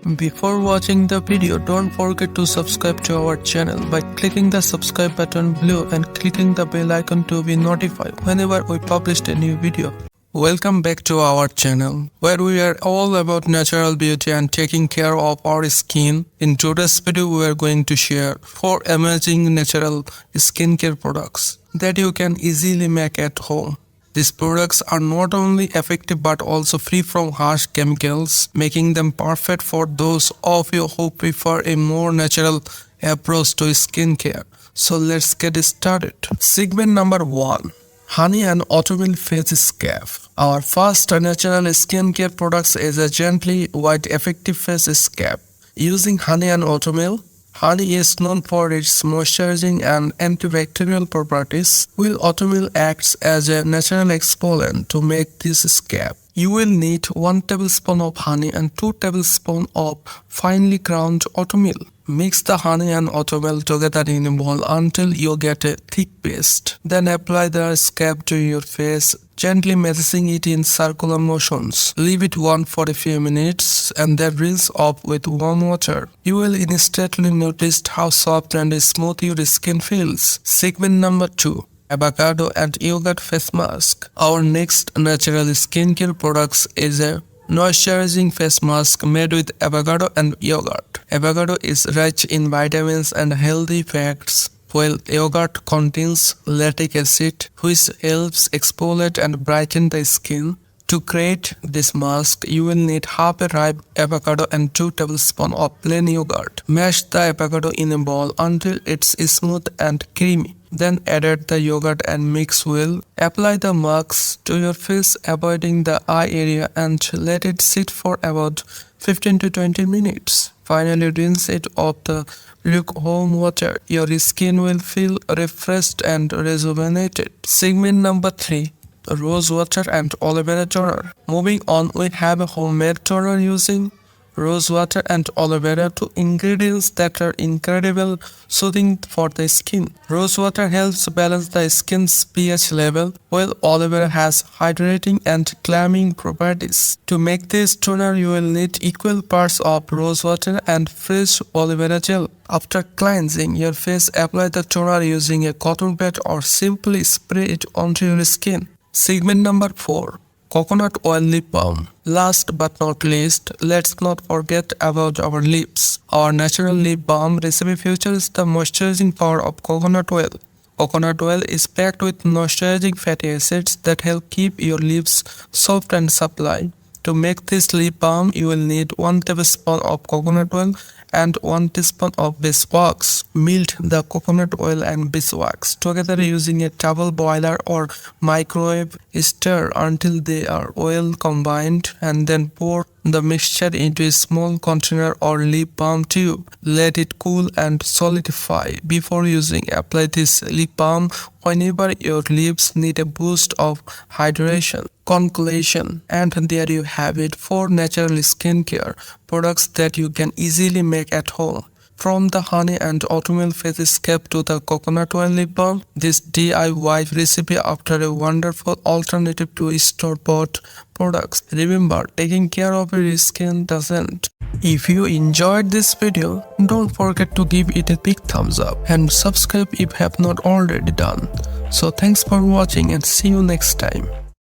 Before watching the video, don't forget to subscribe to our channel by clicking the subscribe button below and clicking the bell icon to be notified whenever we publish a new video. Welcome back to our channel, where we are all about natural beauty and taking care of our skin. In today's video, we are going to share 4 amazing natural skincare products that you can easily make at home. These products are not only effective but also free from harsh chemicals, making them perfect for those of you who prefer a more natural approach to skincare. So let's get started. Segment number 1. Honey and oatmeal face scrub. Our first natural skincare products is a gently white effective face scrub. Using honey and oatmeal. Honey is known for its moisturizing and antibacterial properties, while oatmeal acts as a natural exfoliant to make this scrub. You will need 1 tablespoon of honey and 2 tablespoons of finely ground oatmeal. Mix the honey and oatmeal together in a bowl until you get a thick paste. Then apply the scrub to your face, gently massaging it in circular motions. Leave it on for a few minutes and then rinse off with warm water. You will instantly notice how soft and smooth your skin feels. Segment number 2. Avocado and yogurt face mask. Our next natural skincare products is a moisturizing face mask made with avocado and yogurt. Avocado is rich in vitamins and healthy fats, while yogurt contains lactic acid, which helps exfoliate and brighten the skin. To create this mask, you will need half a ripe avocado and 2 tablespoons of plain yogurt. Mash the avocado in a bowl until it's smooth and creamy. Then add the yogurt and mix well. Apply the mask to your face, avoiding the eye area, and let it sit for about 15 to 20 minutes. Finally, rinse it off the lukewarm water. Your skin will feel refreshed and rejuvenated. Segment number 3. Rosewater and aloe vera toner. Moving on, we have a homemade toner using rosewater and aloe vera, 2 ingredients that are incredible soothing for the skin. Rosewater helps balance the skin's pH level, while aloe vera has hydrating and calming properties. To make this toner, you will need equal parts of rosewater and fresh aloe vera gel. After cleansing your face, apply the toner using a cotton pad or simply spray it onto your skin. Segment number 4. Coconut oil lip balm. Last but not least, let's not forget about our lips. Our natural lip balm recipe features the moisturizing power of coconut oil. Coconut oil is packed with moisturizing fatty acids that help keep your lips soft and supple. To make this lip balm, you will need 1 tablespoon of coconut oil and 1 teaspoon of beeswax. Melt the coconut oil and beeswax together using a towel boiler or microwave. Stir until they are well combined and then pour the mixture into a small container or lip balm tube. Let it cool and solidify before using. Apply this lip balm whenever your lips need a boost of hydration. Complexion. And there you have it, 4 natural skincare products that you can easily make at home. From the honey and oatmeal face scrub to the coconut oil lip balm, this DIY recipe offers a wonderful alternative to store-bought products. Remember, taking care of your skin doesn't. If you enjoyed this video, don't forget to give it a big thumbs up and subscribe if you have not already done. So thanks for watching and see you next time.